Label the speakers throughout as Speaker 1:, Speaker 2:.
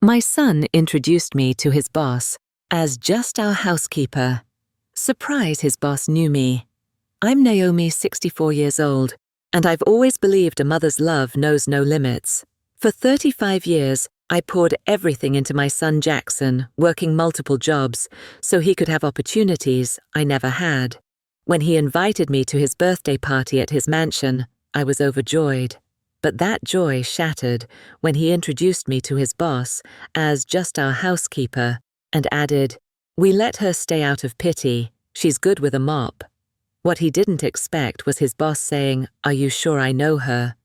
Speaker 1: My son introduced me to his boss as just our housekeeper. Surprise, his boss knew me. I'm Naomi, 64 years old, and I've always believed a mother's love knows no limits. For 35 years, I poured everything into my son Jackson, working multiple jobs, so he could have opportunities I never had. When he invited me to his birthday party at his mansion, I was overjoyed. But that joy shattered when he introduced me to his boss as just our housekeeper and added, "We let her stay out of pity. She's good with a mop." What he didn't expect was his boss saying, "Are you sure I know her?"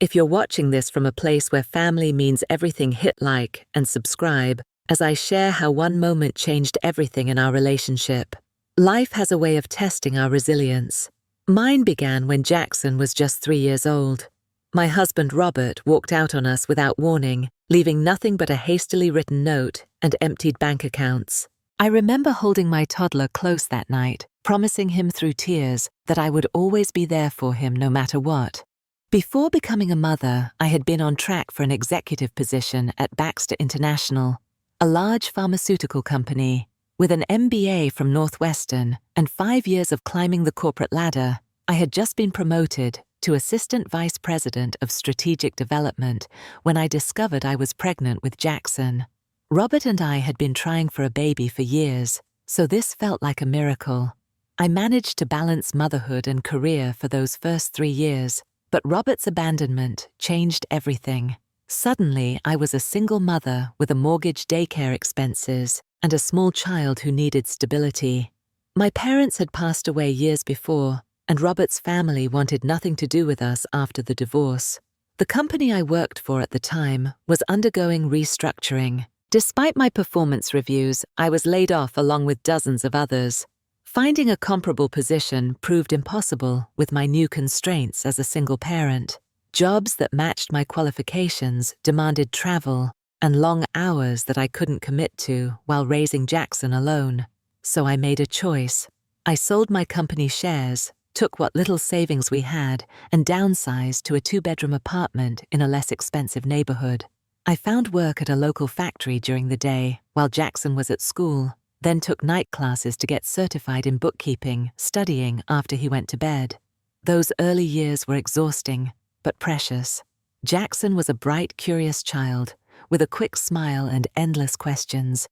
Speaker 1: If you're watching this from a place where family means everything, hit like and subscribe as I share how one moment changed everything in our relationship. Life has a way of testing our resilience. Mine began when Jackson was just 3 years old. My husband Robert walked out on us without warning, leaving nothing but a hastily written note and emptied bank accounts. I remember holding my toddler close that night, promising him through tears that I would always be there for him no matter what. Before becoming a mother, I had been on track for an executive position at Baxter International, a large pharmaceutical company. With an MBA from Northwestern and 5 years of climbing the corporate ladder, I had just been promoted to Assistant Vice President of Strategic Development when I discovered I was pregnant with Jackson. Robert and I had been trying for a baby for years, so this felt like a miracle. I managed to balance motherhood and career for those first 3 years, but Robert's abandonment changed everything. Suddenly, I was a single mother with a mortgage, daycare expenses, and a small child who needed stability. My parents had passed away years before, and Robert's family wanted nothing to do with us after the divorce. The company I worked for at the time was undergoing restructuring. Despite my performance reviews, I was laid off along with dozens of others. Finding a comparable position proved impossible with my new constraints as a single parent. Jobs that matched my qualifications demanded travel and long hours that I couldn't commit to while raising Jackson alone. So I made a choice. I sold my company shares, took what little savings we had, and downsized to a 2-bedroom apartment in a less expensive neighborhood. I found work at a local factory during the day while Jackson was at school, then took night classes to get certified in bookkeeping, studying after he went to bed. Those early years were exhausting, but precious. Jackson was a bright, curious child, with a quick smile and endless questions.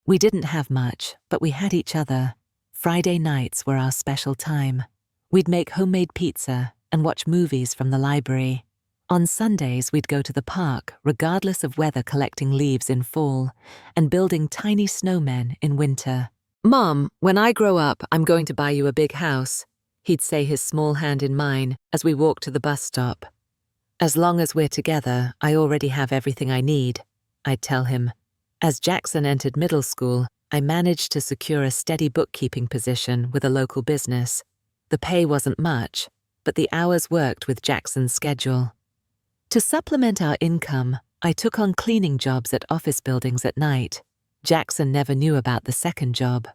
Speaker 1: We didn't have much, but we had each other. Friday nights were our special time. We'd make homemade pizza and watch movies from the library. On Sundays, we'd go to the park, regardless of weather, collecting leaves in fall and building tiny snowmen in winter. "Mom, when I grow up, I'm going to buy you a big house," he'd say, his small hand in mine, as we walked to the bus stop. "As long as we're together, I already have everything I need," I'd tell him. As Jackson entered middle school, I managed to secure a steady bookkeeping position with a local business. The pay wasn't much, but the hours worked with Jackson's schedule. To supplement our income, I took on cleaning jobs at office buildings at night. Jackson never knew about the second job.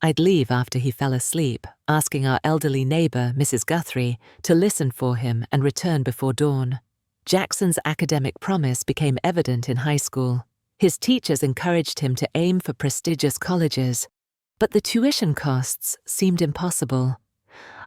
Speaker 1: I'd leave after he fell asleep, asking our elderly neighbor, Mrs. Guthrie, to listen for him and return before dawn. Jackson's academic promise became evident in high school. His teachers encouraged him to aim for prestigious colleges, but the tuition costs seemed impossible.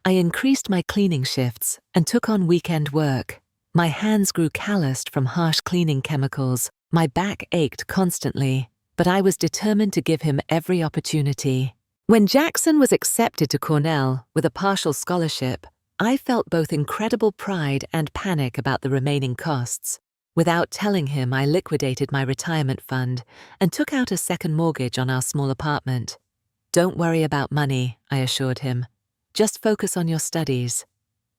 Speaker 1: I increased my cleaning shifts and took on weekend work. My hands grew calloused from harsh cleaning chemicals. My back ached constantly, but I was determined to give him every opportunity. When Jackson was accepted to Cornell with a partial scholarship, I felt both incredible pride and panic about the remaining costs. Without telling him, I liquidated my retirement fund and took out a second mortgage on our small apartment. "Don't worry about money," I assured him. "Just focus on your studies."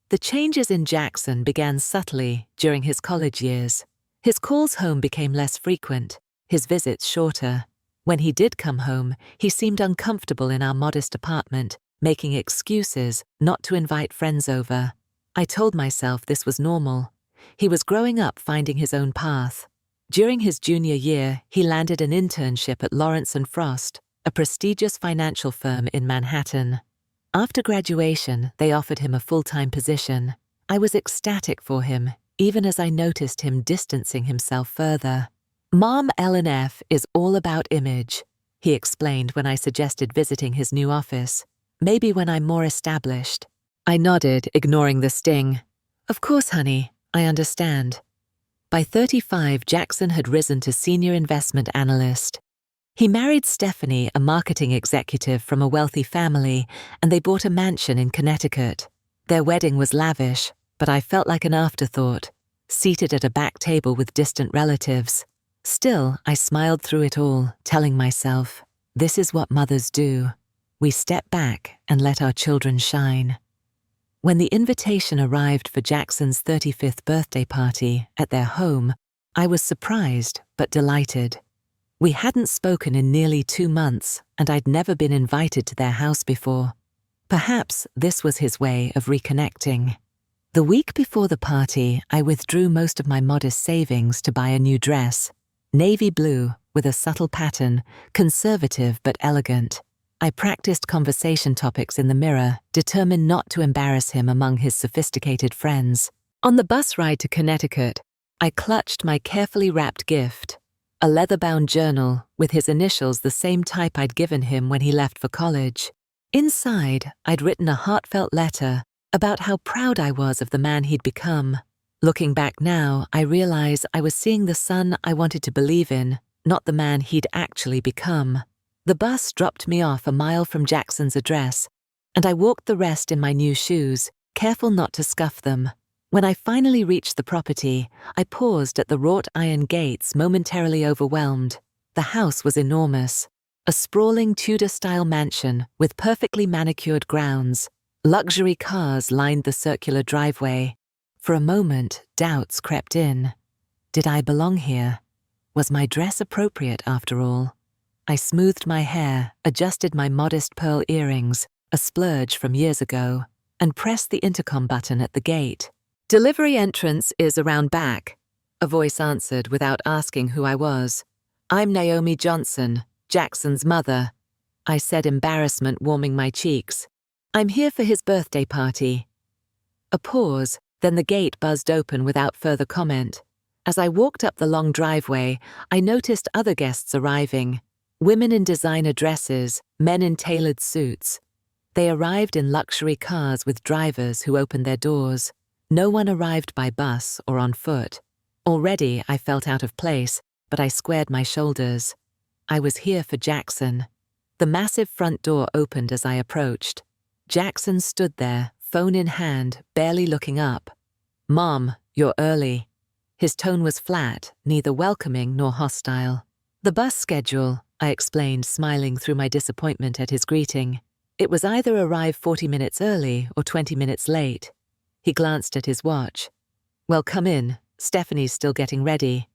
Speaker 1: The changes in Jackson began subtly during his college years. His calls home became less frequent, his visits shorter. When he did come home, he seemed uncomfortable in our modest apartment, making excuses not to invite friends over. I told myself this was normal. He was growing up, finding his own path. During his junior year, he landed an internship at Lawrence & Frost, a prestigious financial firm in Manhattan. After graduation, they offered him a full-time position. I was ecstatic for him, even as I noticed him distancing himself further. Mom L&F is all about image, he explained when I suggested visiting his new office. Maybe when I'm more established. I nodded, ignoring the sting. Of course, honey, I understand. By 35, Jackson had risen to senior investment analyst. He married Stephanie, a marketing executive from a wealthy family, and they bought a mansion in Connecticut. Their wedding was lavish, but I felt like an afterthought, seated at a back table with distant relatives. Still, I smiled through it all, telling myself, this is what mothers do. We step back and let our children shine. When the invitation arrived for Jackson's 35th birthday party at their home, I was surprised but delighted. We hadn't spoken in nearly 2 months, and I'd never been invited to their house before. Perhaps this was his way of reconnecting. The week before the party, I withdrew most of my modest savings to buy a new dress. Navy blue, with a subtle pattern, conservative but elegant. I practiced conversation topics in the mirror, determined not to embarrass him among his sophisticated friends. On the bus ride to Connecticut, I clutched my carefully wrapped gift, a leather-bound journal with his initials the same type I'd given him when he left for college. Inside, I'd written a heartfelt letter about how proud I was of the man he'd become. Looking back now, I realize I was seeing the son I wanted to believe in, not the man he'd actually become. The bus dropped me off a mile from Jackson's address, and I walked the rest in my new shoes, careful not to scuff them. When I finally reached the property, I paused at the wrought iron gates, momentarily overwhelmed. The house was enormous, a sprawling Tudor-style mansion with perfectly manicured grounds. Luxury cars lined the circular driveway. For a moment, doubts crept in. Did I belong here? Was my dress appropriate after all? I smoothed my hair, adjusted my modest pearl earrings, a splurge from years ago, and pressed the intercom button at the gate. Delivery entrance is around back, a voice answered without asking who I was. I'm Naomi Johnson, Jackson's mother, I said, embarrassment warming my cheeks. I'm here for his birthday party. A pause, then the gate buzzed open without further comment. As I walked up the long driveway, I noticed other guests arriving. Women in designer dresses, men in tailored suits. They arrived in luxury cars with drivers who opened their doors. No one arrived by bus or on foot. Already I felt out of place, but I squared my shoulders. I was here for Jackson. The massive front door opened as I approached. Jackson stood there, phone in hand, barely looking up. Mom, you're early. His tone was flat, neither welcoming nor hostile. The bus schedule, I explained, smiling through my disappointment at his greeting. It was either arrive 40 minutes early or 20 minutes late. He glanced at his watch. Well, come in. Stephanie's still getting ready.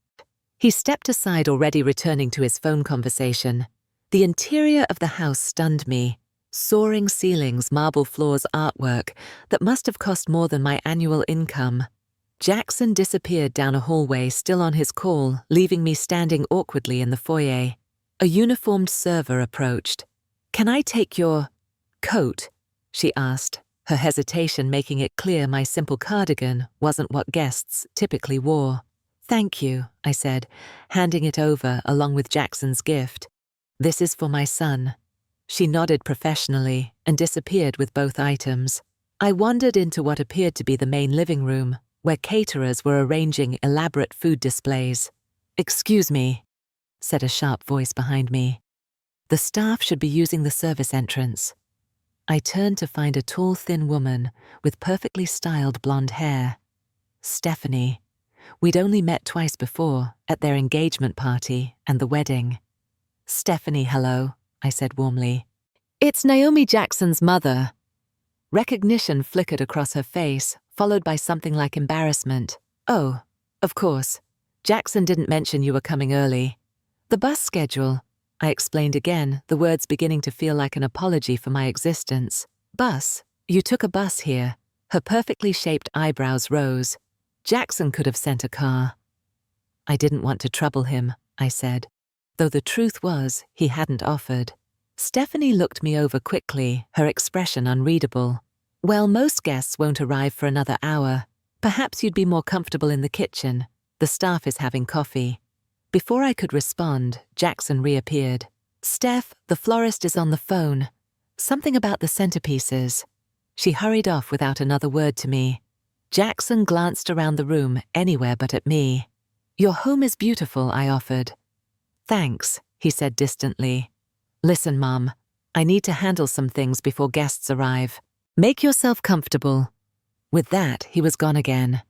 Speaker 1: He stepped aside, already returning to his phone conversation. The interior of the house stunned me. Soaring ceilings, marble floors, artwork that must have cost more than my annual income. Jackson disappeared down a hallway, still on his call, leaving me standing awkwardly in the foyer. A uniformed server approached. Can I take your coat? She asked, her hesitation making it clear my simple cardigan wasn't what guests typically wore. Thank you, I said, handing it over along with Jackson's gift. This is for my son. She nodded professionally and disappeared with both items. I wandered into what appeared to be the main living room, where caterers were arranging elaborate food displays. Excuse me, said a sharp voice behind me. The staff should be using the service entrance. I turned to find a tall, thin woman with perfectly styled blonde hair. Stephanie. We'd only met twice before, at their engagement party and the wedding. Stephanie, hello, I said warmly. It's Naomi Jackson's mother. Recognition flickered across her face, followed by something like embarrassment. Oh, of course. Jackson didn't mention you were coming early. The bus schedule, I explained again, the words beginning to feel like an apology for my existence. Bus? You took a bus here. Her perfectly shaped eyebrows rose. Jackson could have sent a car. I didn't want to trouble him, I said, though the truth was he hadn't offered. Stephanie looked me over quickly, her expression unreadable. Well, most guests won't arrive for another hour. Perhaps you'd be more comfortable in the kitchen. The staff is having coffee. Before I could respond, Jackson reappeared. "Steph, the florist is on the phone. Something about the centerpieces." She hurried off without another word to me. Jackson glanced around the room, anywhere but at me. "Your home is beautiful," I offered. "Thanks," he said distantly. "Listen, Mum, I need to handle some things before guests arrive. Make yourself comfortable." With that, he was gone again.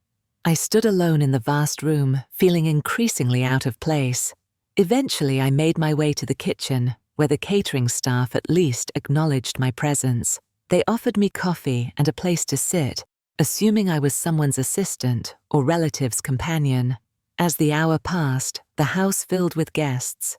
Speaker 1: I stood alone in the vast room, feeling increasingly out of place. Eventually, I made my way to the kitchen, where the catering staff at least acknowledged my presence. They offered me coffee and a place to sit, assuming I was someone's assistant or relative's companion. As the hour passed, the house filled with guests.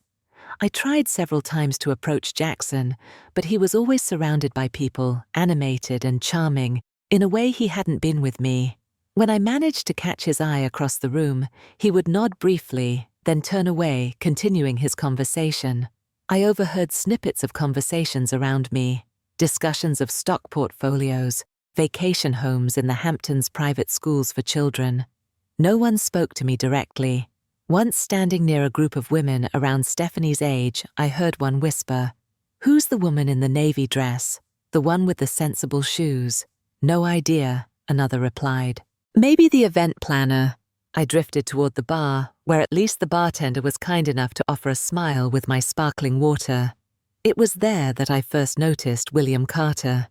Speaker 1: I tried several times to approach Jackson, but he was always surrounded by people, animated and charming, in a way he hadn't been with me. When I managed to catch his eye across the room, he would nod briefly, then turn away, continuing his conversation. I overheard snippets of conversations around me, discussions of stock portfolios, vacation homes in the Hamptons private schools for children. No one spoke to me directly. Once standing near a group of women around Stephanie's age, I heard one whisper, "Who's the woman in the navy dress? The one with the sensible shoes?" "No idea," another replied. "Maybe the event planner." I drifted toward the bar, where at least the bartender was kind enough to offer a smile with my sparkling water. It was there that I first noticed William Carter.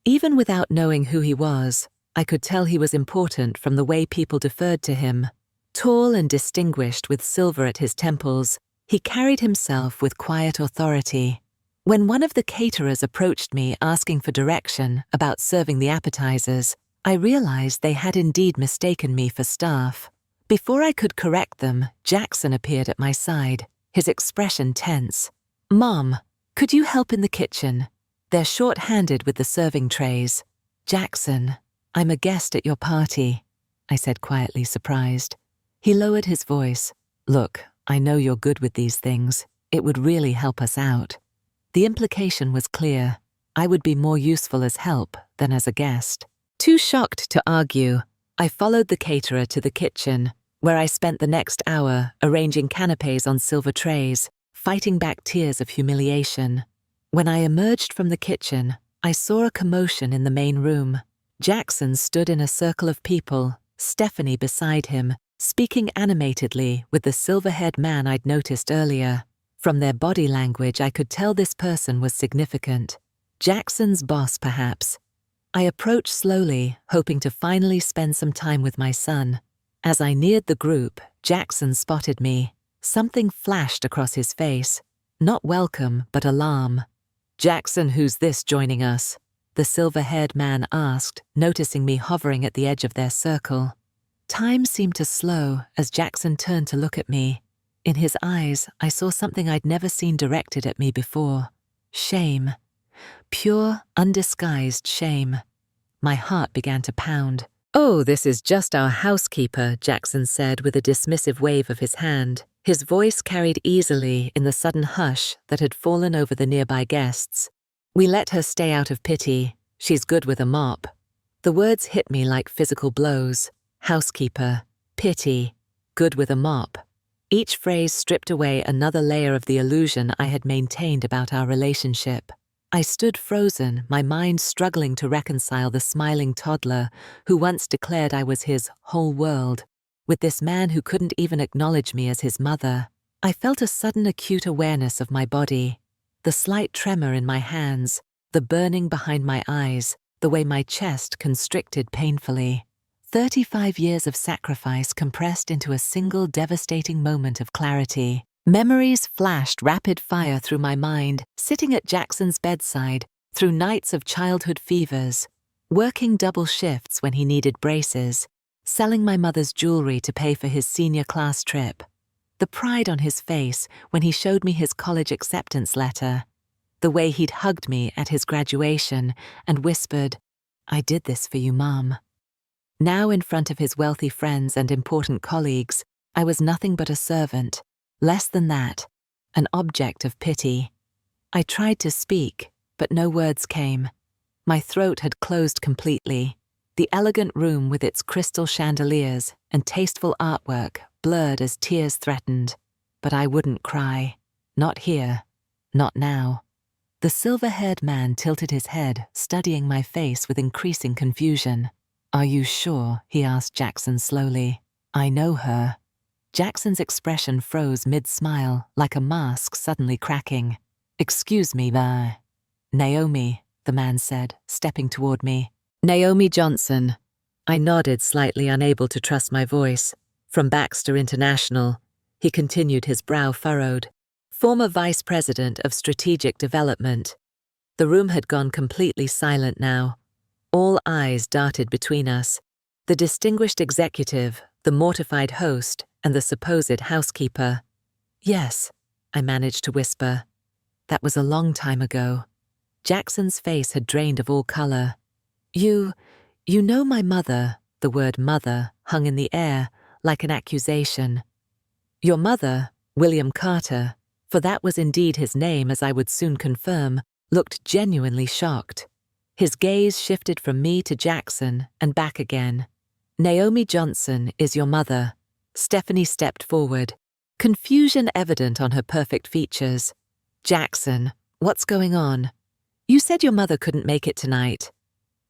Speaker 1: Even without knowing who he was, I could tell he was important from the way people deferred to him. Tall and distinguished with silver at his temples, he carried himself with quiet authority. When one of the caterers approached me asking for direction about serving the appetizers, I realized they had indeed mistaken me for staff. Before I could correct them, Jackson appeared at my side, his expression tense. "Mom, could you help in the kitchen? They're short-handed with the serving trays." "Jackson, I'm a guest at your party," I said quietly, surprised. He lowered his voice. "Look, I know you're good with these things. It would really help us out." The implication was clear. I would be more useful as help than as a guest. Too shocked to argue, I followed the caterer to the kitchen, where I spent the next hour arranging canapes on silver trays, fighting back tears of humiliation. When I emerged from the kitchen, I saw a commotion in the main room. Jackson stood in a circle of people, Stephanie beside him, speaking animatedly with the silver-haired man I'd noticed earlier. From their body language, I could tell this person was significant. Jackson's boss, perhaps. I approached slowly, hoping to finally spend some time with my son. As I neared the group, Jackson spotted me. Something flashed across his face. Not welcome, but alarm. "Jackson, who's this joining us?" the silver-haired man asked, noticing me hovering at the edge of their circle. Time seemed to slow as Jackson turned to look at me. In his eyes, I saw something I'd never seen directed at me before. Shame. Pure, undisguised shame. My heart began to pound. "Oh, this is just our housekeeper," Jackson said with a dismissive wave of his hand. His voice carried easily in the sudden hush that had fallen over the nearby guests. "We let her stay out of pity. She's good with a mop." The words hit me like physical blows. Housekeeper, pity, good with a mop. Each phrase stripped away another layer of the illusion I had maintained about our relationship. I stood frozen, my mind struggling to reconcile the smiling toddler who once declared I was his whole world, with this man who couldn't even acknowledge me as his mother. I felt a sudden acute awareness of my body, the slight tremor in my hands, the burning behind my eyes, the way my chest constricted painfully. 35 years of sacrifice compressed into a single devastating moment of clarity. Memories flashed rapid fire through my mind, sitting at Jackson's bedside, through nights of childhood fevers, working double shifts when he needed braces, selling my mother's jewelry to pay for his senior class trip, the pride on his face when he showed me his college acceptance letter, the way he'd hugged me at his graduation and whispered, "I did this for you, Mom." Now in front of his wealthy friends and important colleagues, I was nothing but a servant. Less than that, an object of pity. I tried to speak, but no words came. My throat had closed completely. The elegant room with its crystal chandeliers and tasteful artwork blurred as tears threatened. but I wouldn't cry. Not here. Not now. The silver-haired man tilted his head, studying my face with increasing confusion. "Are you sure?" he asked Jackson slowly. "I know her." Jackson's expression froze mid-smile, like a mask suddenly cracking. "Excuse me, Naomi," the man said, stepping toward me. "Naomi Johnson." I nodded, slightly unable to trust my voice. "From Baxter International." He continued, his brow furrowed. "Former Vice President of Strategic Development." The room had gone completely silent now. All eyes darted between us. The distinguished executive, the mortified host, and the supposed housekeeper. "Yes," I managed to whisper. "That was a long time ago." Jackson's face had drained of all color. You know my mother," the word mother hung in the air like an accusation. "Your mother, William Carter," for that was indeed his name, as I would soon confirm, looked genuinely shocked. His gaze shifted from me to Jackson and back again. "Naomi Johnson is your mother." Stephanie stepped forward, confusion evident on her perfect features. "Jackson, what's going on? You said your mother couldn't make it tonight."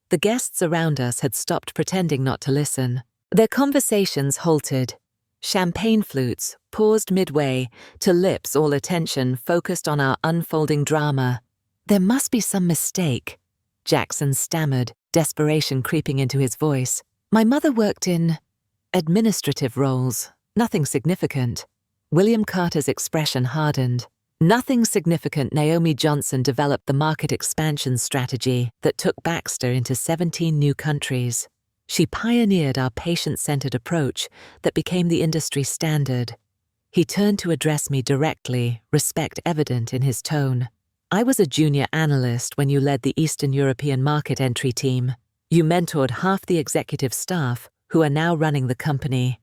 Speaker 1: The guests around us had stopped pretending not to listen. Their conversations halted. Champagne flutes paused midway to lips all attention focused on our unfolding drama. "There must be some mistake," Jackson stammered, desperation creeping into his voice. "My mother worked in administrative roles, nothing significant." William Carter's expression hardened. "Nothing significant." Naomi Johnson developed the market expansion strategy that took Baxter into 17 new countries. She pioneered our patient-centered approach that became the industry standard. He turned to address me directly, respect evident in his tone. "I was a junior analyst when you led the Eastern European market entry team. You mentored half the executive staff who are now running the company."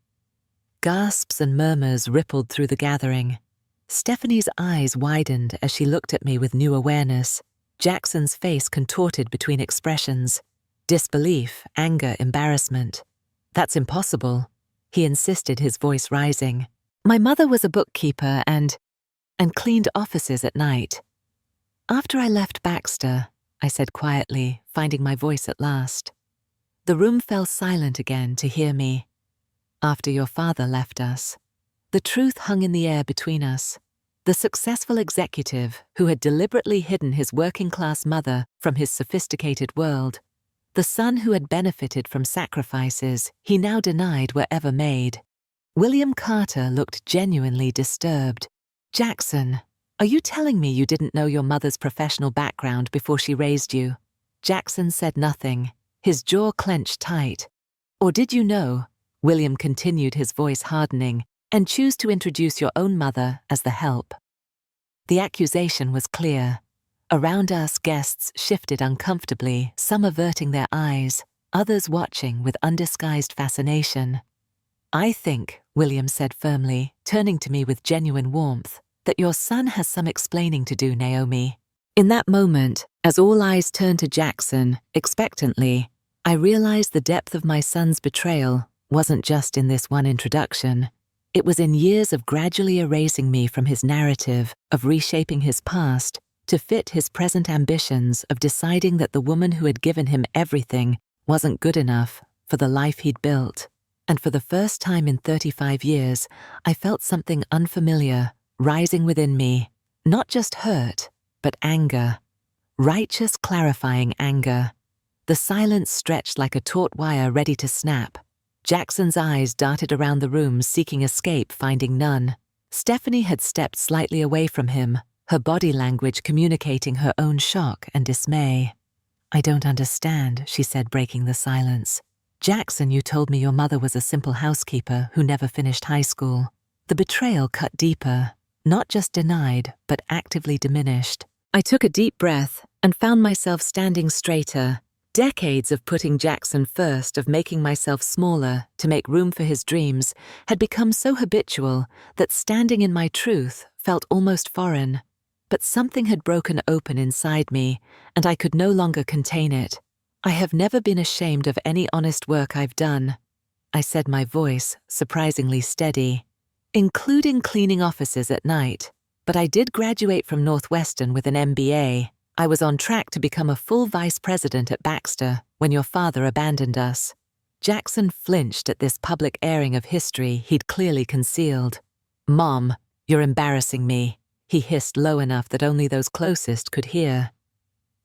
Speaker 1: Gasps and murmurs rippled through the gathering. Stephanie's eyes widened as she looked at me with new awareness. Jackson's face contorted between expressions. Disbelief, anger, embarrassment. "That's impossible," he insisted, his voice rising. "My mother was a bookkeeper and cleaned offices at night." "After I left Baxter," I said quietly, finding my voice at last. The room fell silent again to hear me. "After your father left us." The truth hung in the air between us. The successful executive who had deliberately hidden his working-class mother from his sophisticated world. The son who had benefited from sacrifices he now denied were ever made. William Carter looked genuinely disturbed. "Jackson, are you telling me you didn't know your mother's professional background before she raised you?" Jackson said nothing, his jaw clenched tight. "Or did you know," William continued, his voice hardening, "and choose to introduce your own mother as the help?" The accusation was clear. Around us, guests shifted uncomfortably, some averting their eyes, others watching with undisguised fascination. "I think," William said firmly, turning to me with genuine warmth, "that your son has some explaining to do, Naomi." In that moment, as all eyes turned to Jackson, expectantly, I realized the depth of my son's betrayal wasn't just in this one introduction. It was in years of gradually erasing me from his narrative, of reshaping his past, to fit his present ambitions, of deciding that the woman who had given him everything wasn't good enough for the life he'd built. And for the first time in 35 years, I felt something unfamiliar rising within me. Not just hurt, but anger. Righteous, clarifying anger. The silence stretched like a taut wire ready to snap. Jackson's eyes darted around the room, seeking escape, finding none. Stephanie had stepped slightly away from him, her body language communicating her own shock and dismay. "I don't understand," she said, breaking the silence. "Jackson, you told me your mother was a simple housekeeper who never finished high school." The betrayal cut deeper, not just denied, but actively diminished. I took a deep breath and found myself standing straighter. Decades of putting Jackson first, of making myself smaller to make room for his dreams, had become so habitual that standing in my truth felt almost foreign. But something had broken open inside me, and I could no longer contain it. "I have never been ashamed of any honest work I've done," I said, my voice surprisingly steady. including cleaning offices at night. But I did graduate from Northwestern with an MBA. I was on track to become a full vice president at Baxter when your father abandoned us. Jackson flinched at this public airing of history he'd clearly concealed. "Mom, you're embarrassing me," he hissed low enough that only those closest could hear.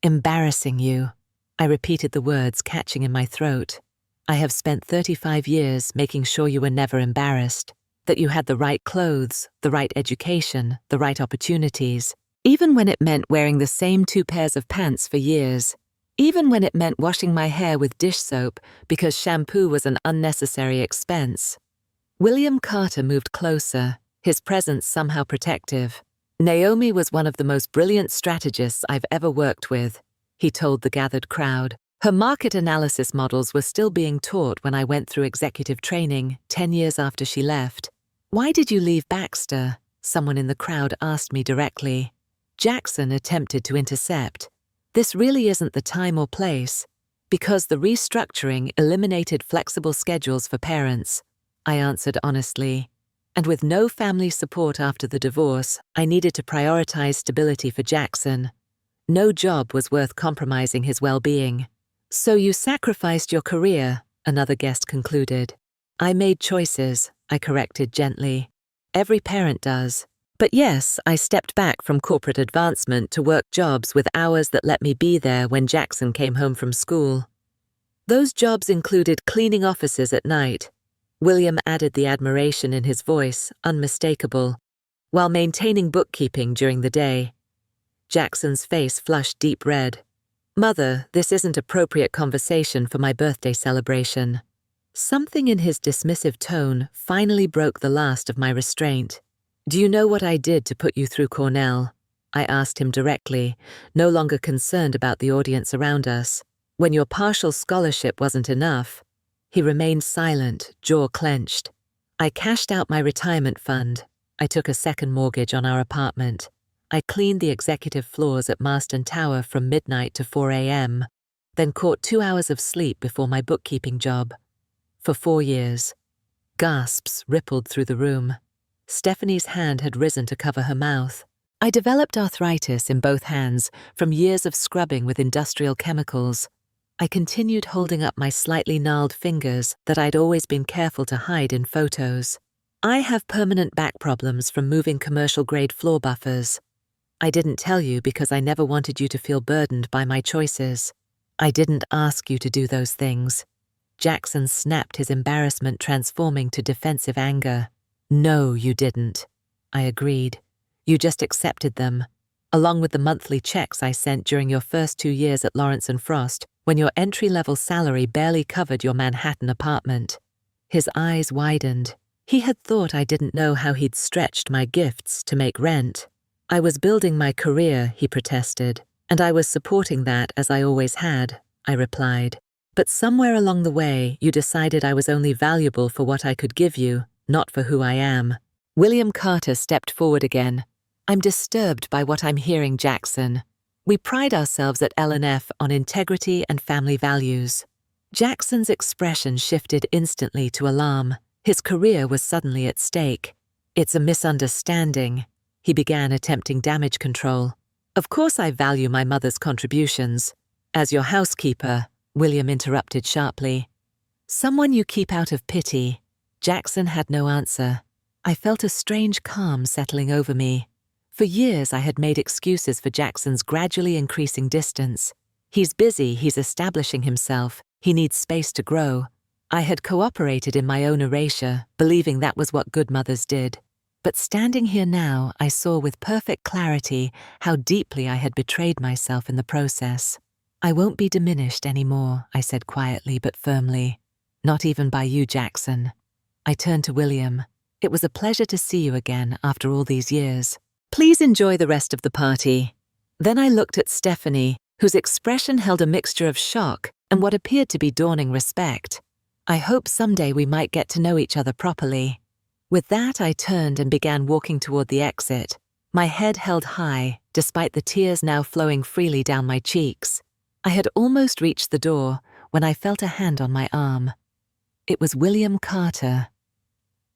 Speaker 1: "Embarrassing you," I repeated the words catching in my throat. "I have spent 35 years making sure you were never embarrassed, that you had the right clothes, the right education, the right opportunities, even when it meant wearing the same 2 pairs of pants for years, even when it meant washing my hair with dish soap because shampoo was an unnecessary expense." William Carter moved closer, his presence somehow protective. "Naomi was one of the most brilliant strategists I've ever worked with," he told the gathered crowd. "Her market analysis models were still being taught when I went through executive training 10 years after she left." "Why did you leave Baxter?" someone in the crowd asked me directly. Jackson attempted to intercept. "This really isn't the time or place, because the restructuring eliminated flexible schedules for parents," I answered honestly. "And with no family support after the divorce, I needed to prioritize stability for Jackson. No job was worth compromising his well-being." "So you sacrificed your career," another guest concluded. "I made choices," I corrected gently. "Every parent does. But yes, I stepped back from corporate advancement to work jobs with hours that let me be there when Jackson came home from school. Those jobs included cleaning offices at night." William added the admiration in his voice, unmistakable, "while maintaining bookkeeping during the day." Jackson's face flushed deep red. "Mother, this isn't appropriate conversation for my birthday celebration." Something in his dismissive tone finally broke the last of my restraint. "Do you know what I did to put you through Cornell?" I asked him directly, no longer concerned about the audience around us. "When your partial scholarship wasn't enough." He remained silent, jaw clenched. "I cashed out my retirement fund. I took a second mortgage on our apartment. I cleaned the executive floors at Marston Tower from midnight to 4 a.m., then caught 2 hours of sleep before my bookkeeping job. For 4 years." Gasps rippled through the room. Stephanie's hand had risen to cover her mouth. "I developed arthritis in both hands from years of scrubbing with industrial chemicals." I continued holding up my slightly gnarled fingers that I'd always been careful to hide in photos. "I have permanent back problems from moving commercial-grade floor buffers. I didn't tell you because I never wanted you to feel burdened by my choices. I didn't ask you to do those things." Jackson snapped, his embarrassment transforming to defensive anger. "No, you didn't." I agreed. "You just accepted them, along with the monthly checks I sent during your first 2 years at Lawrence and Frost, when your entry-level salary barely covered your Manhattan apartment." His eyes widened. He had thought I didn't know how he'd stretched my gifts to make rent. "I was building my career," he protested, "and I was supporting that as I always had," I replied. "But somewhere along the way, you decided I was only valuable for what I could give you, not for who I am." William Carter stepped forward again. "I'm disturbed by what I'm hearing, Jackson. We pride ourselves at L&F on integrity and family values." Jackson's expression shifted instantly to alarm. His career was suddenly at stake. "It's a misunderstanding," he began, attempting damage control. "Of course I value my mother's contributions. As your housekeeper," William interrupted sharply. "Someone you keep out of pity." Jackson had no answer. I felt a strange calm settling over me. For years I had made excuses for Jackson's gradually increasing distance. He's busy, he's establishing himself, he needs space to grow. I had cooperated in my own erasure, believing that was what good mothers did. But standing here now, I saw with perfect clarity how deeply I had betrayed myself in the process. "I won't be diminished anymore," I said quietly but firmly. "Not even by you, Jackson." I turned to William. "It was a pleasure to see you again after all these years. Please enjoy the rest of the party." Then I looked at Stephanie, whose expression held a mixture of shock and what appeared to be dawning respect. I hope someday we might get to know each other properly. With that, I turned and began walking toward the exit, my head held high, despite the tears now flowing freely down my cheeks. I had almost reached the door when I felt a hand on my arm. It was William Carter.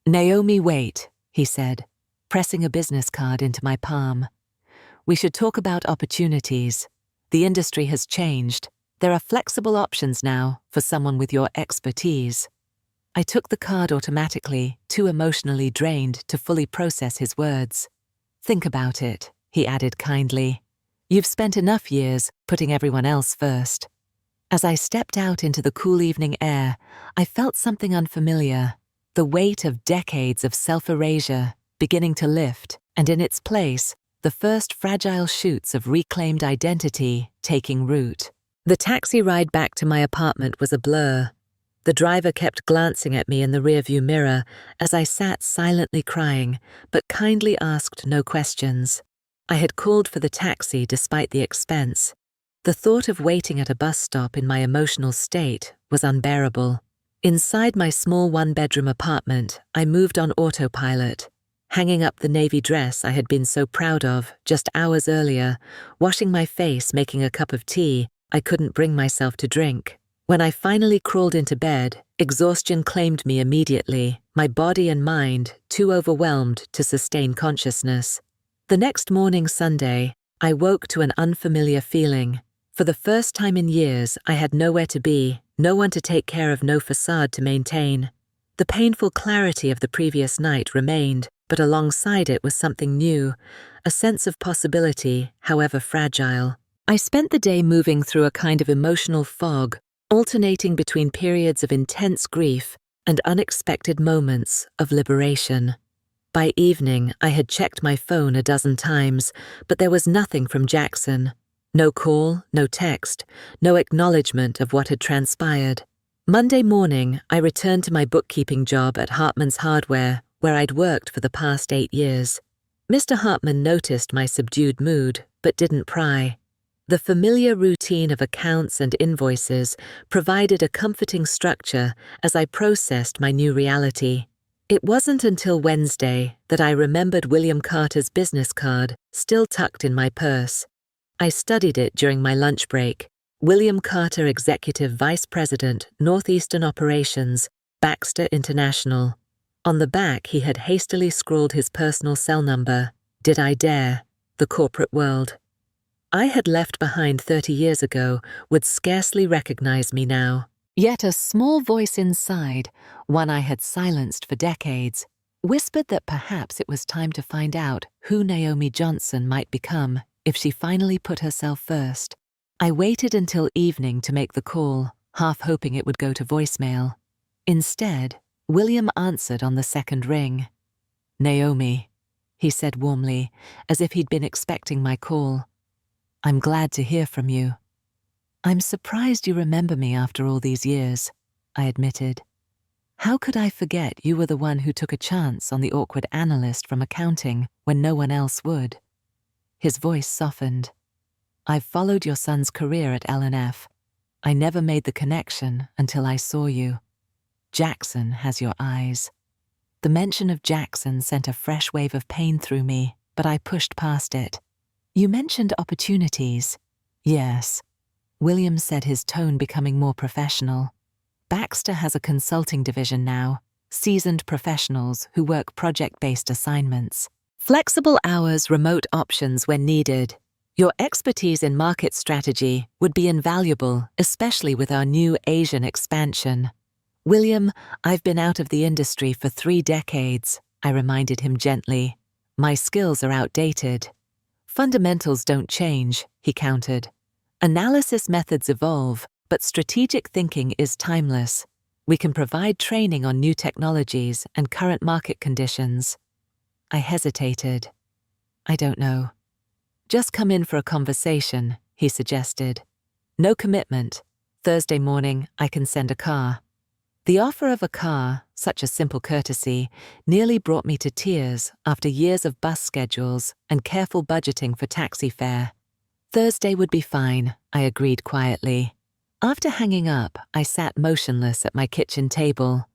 Speaker 1: "Naomi, wait," he said, pressing a business card into my palm. "We should talk about opportunities. The industry has changed. There are flexible options now for someone with your expertise." I took the card automatically, too emotionally drained to fully process his words. "Think about it," he added kindly. "You've spent enough years putting everyone else first." As I stepped out into the cool evening air, I felt something unfamiliar, the weight of decades of self-erasure beginning to lift, and in its place, the first fragile shoots of reclaimed identity taking root. The taxi ride back to my apartment was a blur. The driver kept glancing at me in the rearview mirror as I sat silently crying, but kindly asked no questions. I had called for the taxi despite the expense. The thought of waiting at a bus stop in my emotional state was unbearable. Inside my small one-bedroom apartment, I moved on autopilot, hanging up the navy dress I had been so proud of just hours earlier, washing my face, making a cup of tea I couldn't bring myself to drink. When I finally crawled into bed, exhaustion claimed me immediately, my body and mind too overwhelmed to sustain consciousness. The next morning, Sunday, I woke to an unfamiliar feeling. For the first time in years, I had nowhere to be, no one to take care of, no facade to maintain. The painful clarity of the previous night remained, but alongside it was something new, a sense of possibility, however fragile. I spent the day moving through a kind of emotional fog, alternating between periods of intense grief and unexpected moments of liberation. By evening, I had checked my phone a dozen times, but there was nothing from Jackson. No call, no text, no acknowledgement of what had transpired. Monday morning, I returned to my bookkeeping job at Hartman's Hardware, where I'd worked for the past 8 years. Mr. Hartman noticed my subdued mood, but didn't pry. The familiar routine of accounts and invoices provided a comforting structure as I processed my new reality. It wasn't until Wednesday that I remembered William Carter's business card, still tucked in my purse. I studied it during my lunch break. William Carter, Executive Vice President, Northeastern Operations, Baxter International. On the back, he had hastily scrawled his personal cell number. Did I dare? The corporate world I had left behind 30 years ago would scarcely recognize me now. Yet a small voice inside, one I had silenced for decades, whispered that perhaps it was time to find out who Naomi Johnson might become if she finally put herself first. I waited until evening to make the call, half hoping it would go to voicemail. Instead, William answered on the second ring. "Naomi," he said warmly, as if he'd been expecting my call. "I'm glad to hear from you." "I'm surprised you remember me after all these years," I admitted. "How could I forget you were the one who took a chance on the awkward analyst from accounting when no one else would?" His voice softened. "I've followed your son's career at L&F. I never made the connection until I saw you. Jackson has your eyes." The mention of Jackson sent a fresh wave of pain through me, but I pushed past it. "You mentioned opportunities." "Yes," William said, his tone becoming more professional. "Baxter has a consulting division now, seasoned professionals who work project-based assignments. Flexible hours, remote options when needed. Your expertise in market strategy would be invaluable, especially with our new Asian expansion." "William, I've been out of the industry for 3 decades, I reminded him gently. "My skills are outdated." "Fundamentals don't change," he countered. "Analysis methods evolve, but strategic thinking is timeless. We can provide training on new technologies and current market conditions." I hesitated. "I don't know." "Just come in for a conversation," he suggested. "No commitment. Thursday morning, I can send a car." The offer of a car, such a simple courtesy, nearly brought me to tears after years of bus schedules and careful budgeting for taxi fare. Thursday would be fine, I agreed quietly. After hanging up, I sat motionless at my kitchen table.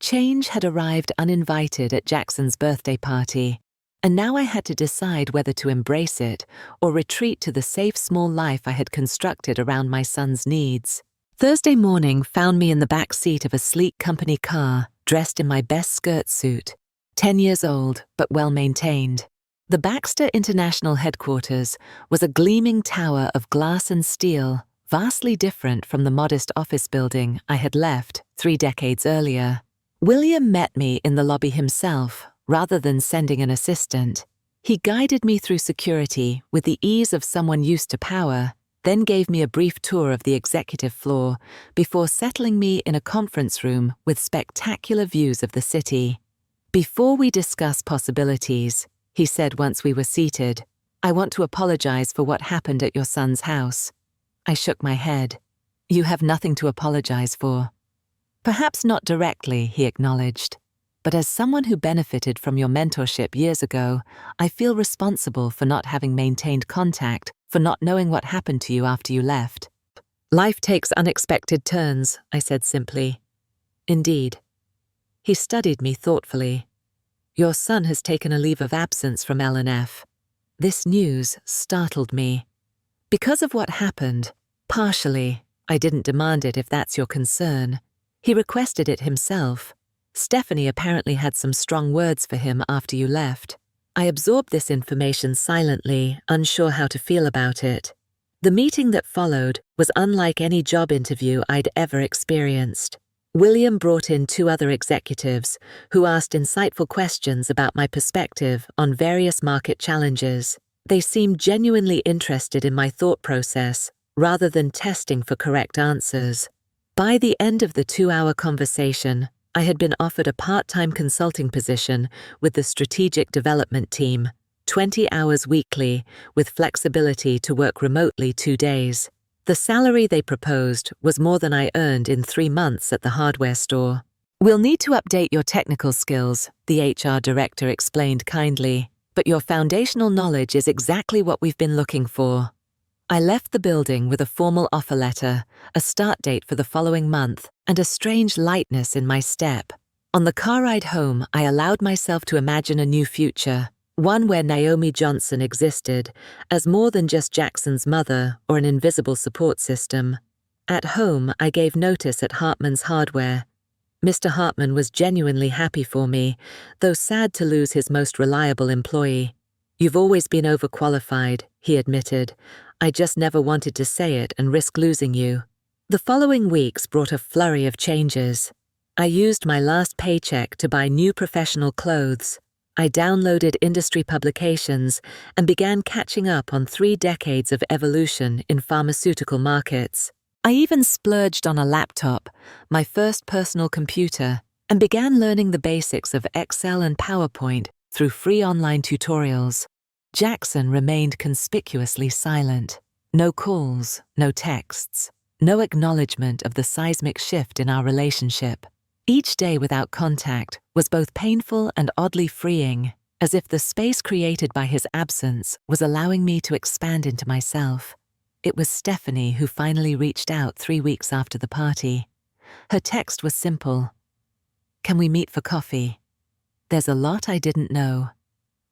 Speaker 1: Change had arrived uninvited at Jackson's birthday party, and now I had to decide whether to embrace it or retreat to the safe small life I had constructed around my son's needs. Thursday morning found me in the back seat of a sleek company car, dressed in my best skirt suit. 10 years old, but well maintained. The Baxter International headquarters was a gleaming tower of glass and steel, vastly different from the modest office building I had left 3 decades earlier. William met me in the lobby himself, rather than sending an assistant. He guided me through security with the ease of someone used to power, then gave me a brief tour of the executive floor before settling me in a conference room with spectacular views of the city. "Before we discuss possibilities," he said once we were seated, "I want to apologize for what happened at your son's house." I shook my head. "You have nothing to apologize for." "Perhaps not directly," he acknowledged. "But as someone who benefited from your mentorship years ago, I feel responsible for not having maintained contact, for not knowing what happened to you after you left." "Life takes unexpected turns," I said simply. "Indeed." He studied me thoughtfully. "Your son has taken a leave of absence from L&F. This news startled me. Because of what happened, partially, I didn't demand it if that's your concern. He requested it himself. Stephanie apparently had some strong words for him after you left. I absorbed this information silently, unsure how to feel about it. The meeting that followed was unlike any job interview I'd ever experienced. William brought in 2 other executives who asked insightful questions about my perspective on various market challenges. They seemed genuinely interested in my thought process, rather than testing for correct answers. By the end of the 2-hour conversation, I had been offered a part-time consulting position with the strategic development team, 20 hours weekly, with flexibility to work remotely 2 days. The salary they proposed was more than I earned in 3 months at the hardware store. "We'll need to update your technical skills," the HR director explained kindly, "but your foundational knowledge is exactly what we've been looking for." I left the building with a formal offer letter, a start date for the following month, and a strange lightness in my step. On the car ride home, I allowed myself to imagine a new future, one where Naomi Johnson existed as more than just Jackson's mother or an invisible support system. At home, I gave notice at Hartman's Hardware. Mr. Hartman was genuinely happy for me, though sad to lose his most reliable employee. "You've always been overqualified," he admitted. "I just never wanted to say it and risk losing you." The following weeks brought a flurry of changes. I used my last paycheck to buy new professional clothes. I downloaded industry publications and began catching up on 3 decades of evolution in pharmaceutical markets. I even splurged on a laptop, my first personal computer, and began learning the basics of Excel and PowerPoint through free online tutorials. Jackson remained conspicuously silent. No calls, no texts, no acknowledgement of the seismic shift in our relationship. Each day without contact was both painful and oddly freeing, as if the space created by his absence was allowing me to expand into myself. It was Stephanie who finally reached out 3 weeks after the party. Her text was simple. "Can we meet for coffee?" There's a lot I didn't know.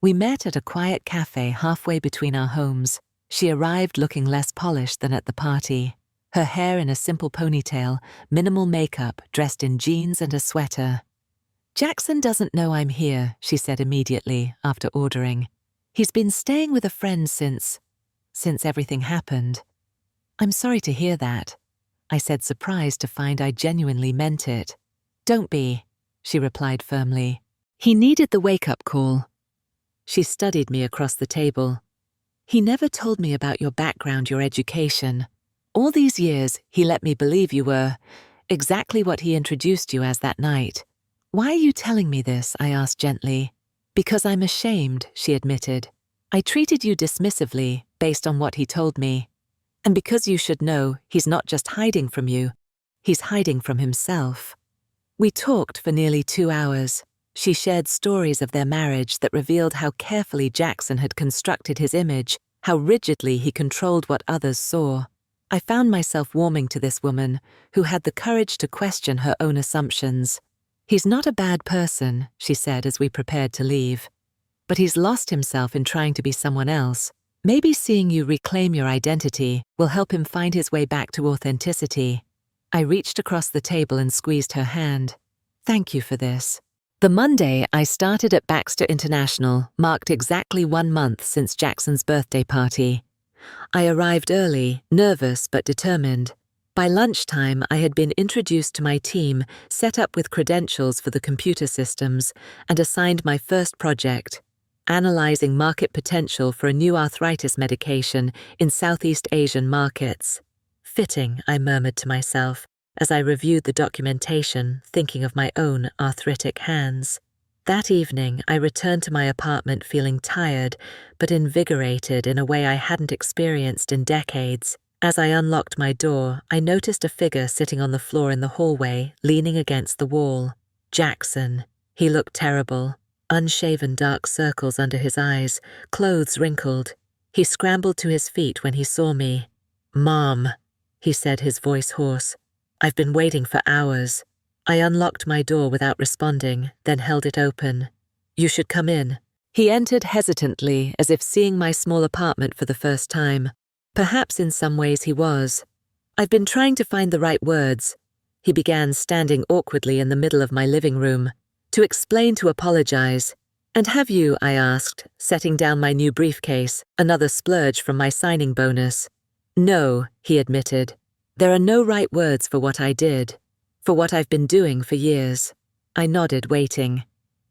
Speaker 1: We met at a quiet cafe halfway between our homes. She arrived looking less polished than at the party. Her hair in a simple ponytail, minimal makeup, dressed in jeans and a sweater. "Jackson doesn't know I'm here," she said immediately after ordering. "He's been staying with a friend since everything happened." "I'm sorry to hear that," I said, surprised to find I genuinely meant it. "Don't be," she replied firmly. "He needed the wake-up call." She studied me across the table. "He never told me about your background, your education. All these years, he let me believe you were exactly what he introduced you as that night." "Why are you telling me this?" I asked gently. "Because I'm ashamed," she admitted. "I treated you dismissively based on what he told me. And because you should know, he's not just hiding from you, he's hiding from himself." We talked for nearly 2 hours. She shared stories of their marriage that revealed how carefully Jackson had constructed his image, how rigidly he controlled what others saw. I found myself warming to this woman, who had the courage to question her own assumptions. "He's not a bad person," she said as we prepared to leave. "But he's lost himself in trying to be someone else. Maybe seeing you reclaim your identity will help him find his way back to authenticity." I reached across the table and squeezed her hand. "Thank you for this." The Monday I started at Baxter International marked exactly 1 month since Jackson's birthday party. I arrived early, nervous but determined. By lunchtime, I had been introduced to my team, set up with credentials for the computer systems, and assigned my first project, analyzing market potential for a new arthritis medication in Southeast Asian markets. Fitting, I murmured to myself, as I reviewed the documentation, thinking of my own arthritic hands. That evening, I returned to my apartment feeling tired, but invigorated in a way I hadn't experienced in decades. As I unlocked my door, I noticed a figure sitting on the floor in the hallway, leaning against the wall. Jackson. He looked terrible. Unshaven dark circles under his eyes, clothes wrinkled. He scrambled to his feet when he saw me. "Mom," he said, his voice hoarse. "I've been waiting for hours." I unlocked my door without responding, then held it open. "You should come in." He entered hesitantly, as if seeing my small apartment for the first time. Perhaps in some ways he was. "I've been trying to find the right words." He began, standing awkwardly in the middle of my living room. "To explain, to apologize." "And have you?" I asked, setting down my new briefcase, another splurge from my signing bonus. "No," he admitted. "There are no right words for what I did, for what I've been doing for years." I nodded, waiting.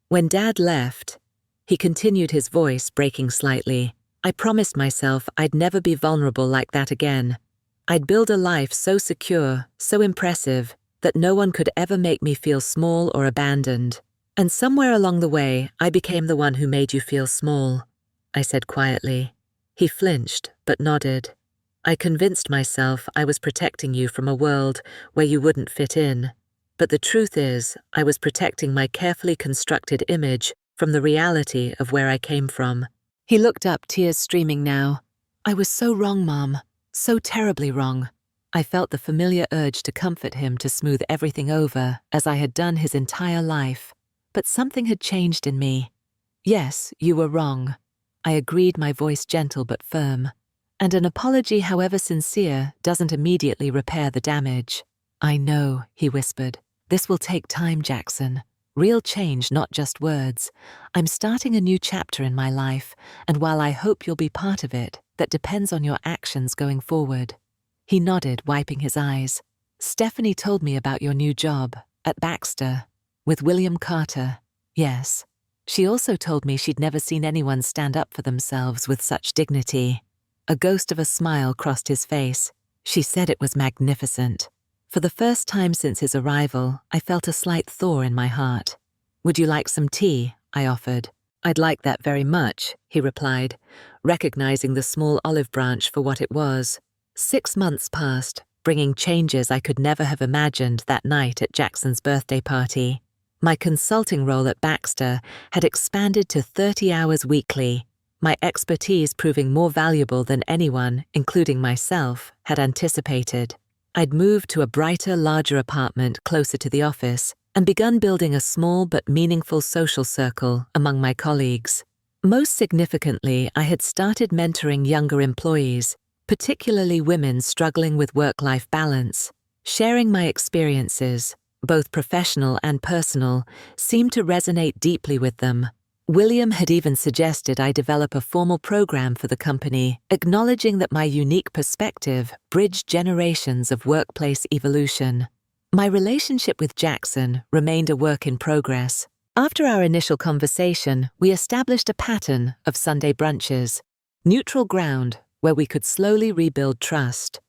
Speaker 1: "When Dad left," he continued, his voice breaking slightly, "I promised myself I'd never be vulnerable like that again. I'd build a life so secure, so impressive, that no one could ever make me feel small or abandoned. And somewhere along the way, I became the one who made you feel small," I said quietly. He flinched, but nodded. "I convinced myself I was protecting you from a world where you wouldn't fit in. But the truth is, I was protecting my carefully constructed image from the reality of where I came from." He looked up, tears streaming now. "I was so wrong, Mom. So terribly wrong." I felt the familiar urge to comfort him, to smooth everything over, as I had done his entire life. But something had changed in me. "Yes, you were wrong," I agreed, my voice gentle but firm. "And an apology, however sincere, doesn't immediately repair the damage." "I know," he whispered. "This will take time, Jackson. Real change, not just words. I'm starting a new chapter in my life, and while I hope you'll be part of it, that depends on your actions going forward." He nodded, wiping his eyes. "Stephanie told me about your new job, at Baxter, with William Carter." "Yes." She also told me she'd never seen anyone stand up for themselves with such dignity. A ghost of a smile crossed his face. "She said it was magnificent." For the first time since his arrival, I felt a slight thaw in my heart. "Would you like some tea?" I offered. "I'd like that very much," he replied, recognizing the small olive branch for what it was. 6 months passed, bringing changes I could never have imagined that night at Jackson's birthday party. My consulting role at Baxter had expanded to 30 hours weekly, my expertise proving more valuable than anyone, including myself, had anticipated. I'd moved to a brighter, larger apartment closer to the office and begun building a small but meaningful social circle among my colleagues. Most significantly, I had started mentoring younger employees, particularly women struggling with work-life balance. Sharing my experiences, both professional and personal, seemed to resonate deeply with them. William had even suggested I develop a formal program for the company, acknowledging that my unique perspective bridged generations of workplace evolution. My relationship with Jackson remained a work in progress. After our initial conversation, we established a pattern of Sunday brunches, neutral ground where we could slowly rebuild trust.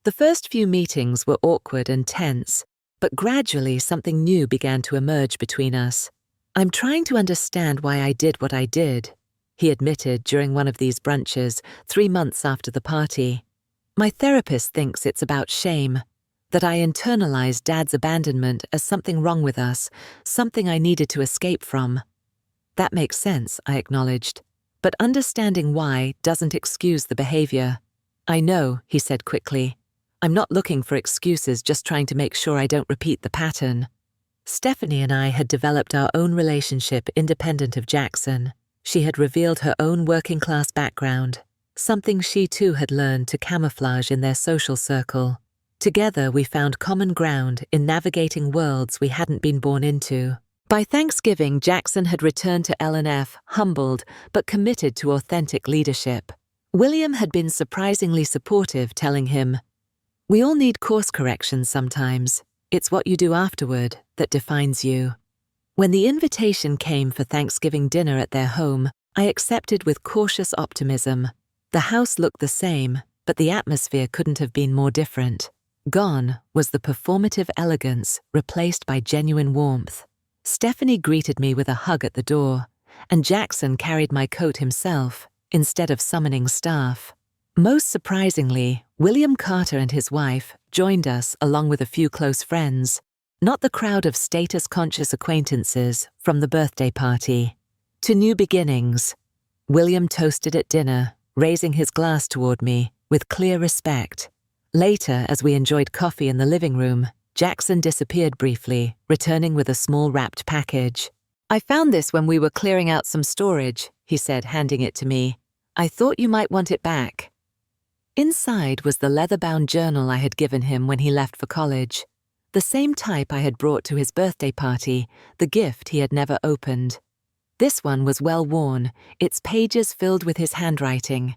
Speaker 1: The first few meetings were awkward and tense, but gradually something new began to emerge between us. "I'm trying to understand why I did what I did," he admitted during one of these brunches 3 months after the party. "My therapist thinks it's about shame, that I internalized Dad's abandonment as something wrong with us, something I needed to escape from." "That makes sense," I acknowledged, "but understanding why doesn't excuse the behavior." "I know," he said quickly. "I'm not looking for excuses, just trying to make sure I don't repeat the pattern." Stephanie and I had developed our own relationship independent of Jackson. She had revealed her own working-class background, something she too had learned to camouflage in their social circle. Together we found common ground in navigating worlds we hadn't been born into. By Thanksgiving, Jackson had returned to L&F, humbled but committed to authentic leadership. William had been surprisingly supportive, telling him, "We all need course corrections sometimes. It's what you do afterward that defines you." When the invitation came for Thanksgiving dinner at their home, I accepted with cautious optimism. The house looked the same, but the atmosphere couldn't have been more different. Gone was the performative elegance, replaced by genuine warmth. Stephanie greeted me with a hug at the door, and Jackson carried my coat himself, instead of summoning staff. Most surprisingly, William Carter and his wife joined us along with a few close friends, not the crowd of status-conscious acquaintances from the birthday party. To new beginnings. William toasted at dinner, raising his glass toward me with clear respect. Later, as we enjoyed coffee in the living room, Jackson disappeared briefly, returning with a small wrapped package. "I found this when we were clearing out some storage," he said, handing it to me. "I thought you might want it back." Inside was the leather-bound journal I had given him when he left for college. The same type I had brought to his birthday party, the gift he had never opened. This one was well worn, its pages filled with his handwriting.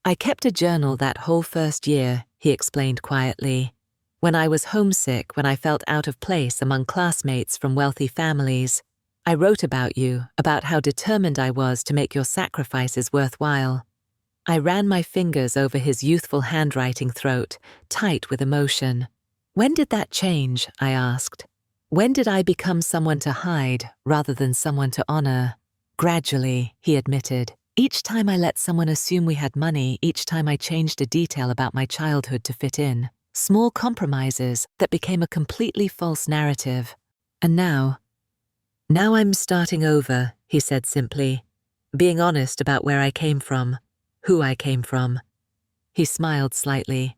Speaker 1: "I kept a journal that whole first year," he explained quietly. "When I was homesick, when I felt out of place among classmates from wealthy families, I wrote about you, about how determined I was to make your sacrifices worthwhile." I ran my fingers over his youthful handwriting throat, tight with emotion. "When did that change?" I asked. "When did I become someone to hide rather than someone to honor?" "Gradually," he admitted. "Each time I let someone assume we had money, each time I changed a detail about my childhood to fit in. Small compromises that became a completely false narrative. And now I'm starting over," he said simply, "being honest about where I came from, who I came from." He smiled slightly.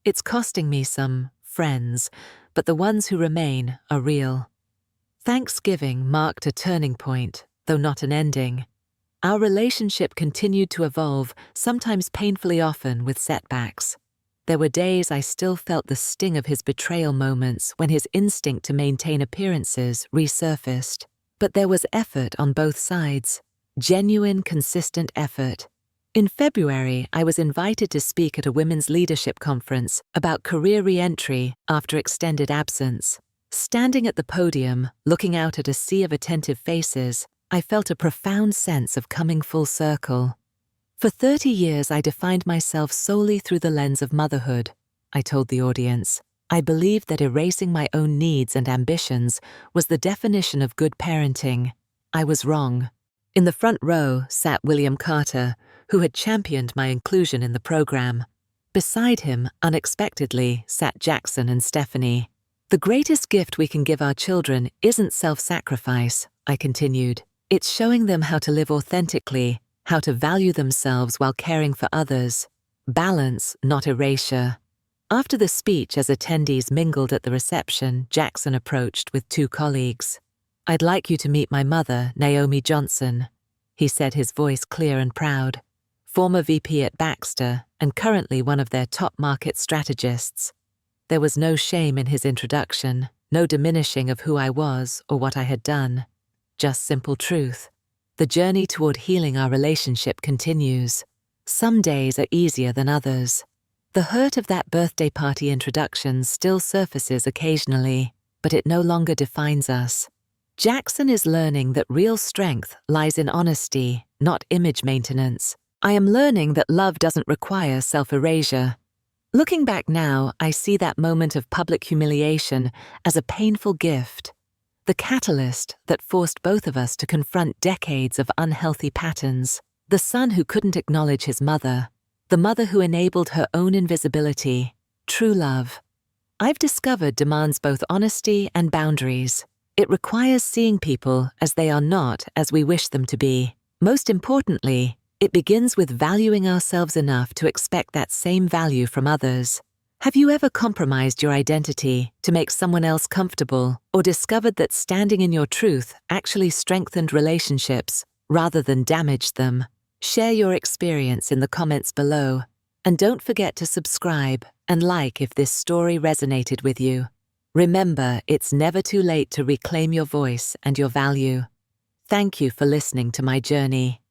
Speaker 1: "It's costing me some friends, but the ones who remain are real." Thanksgiving marked a turning point, though not an ending. Our relationship continued to evolve, sometimes painfully often with setbacks. There were days I still felt the sting of his betrayal moments when his instinct to maintain appearances resurfaced. But there was effort on both sides, genuine, consistent effort. In February, I was invited to speak at a women's leadership conference about career re-entry after extended absence. Standing at the podium, looking out at a sea of attentive faces, I felt a profound sense of coming full circle. "For 30 years, I defined myself solely through the lens of motherhood," I told the audience. "I believed that erasing my own needs and ambitions was the definition of good parenting. I was wrong." In the front row sat William Carter, who had championed my inclusion in the program. Beside him, unexpectedly, sat Jackson and Stephanie. "The greatest gift we can give our children isn't self-sacrifice," I continued. "It's showing them how to live authentically, how to value themselves while caring for others. Balance, not erasure." After the speech, as attendees mingled at the reception, Jackson approached with 2 colleagues. "I'd like you to meet my mother, Naomi Johnson," he said, his voice clear and proud. "Former VP at Baxter and currently one of their top market strategists." There was no shame in his introduction, no diminishing of who I was or what I had done. Just simple truth. The journey toward healing our relationship continues. Some days are easier than others. The hurt of that birthday party introduction still surfaces occasionally, but it no longer defines us. Jackson is learning that real strength lies in honesty, not image maintenance. I am learning that love doesn't require self-erasure. Looking back now, I see that moment of public humiliation as a painful gift. The catalyst that forced both of us to confront decades of unhealthy patterns. The son who couldn't acknowledge his mother. The mother who enabled her own invisibility. True love. I've discovered demands both honesty and boundaries. It requires seeing people as they are, not as we wish them to be. Most importantly, it begins with valuing ourselves enough to expect that same value from others. Have you ever compromised your identity to make someone else comfortable, or discovered that standing in your truth actually strengthened relationships rather than damaged them? Share your experience in the comments below, and don't forget to subscribe and like if this story resonated with you. Remember, it's never too late to reclaim your voice and your value. Thank you for listening to my journey.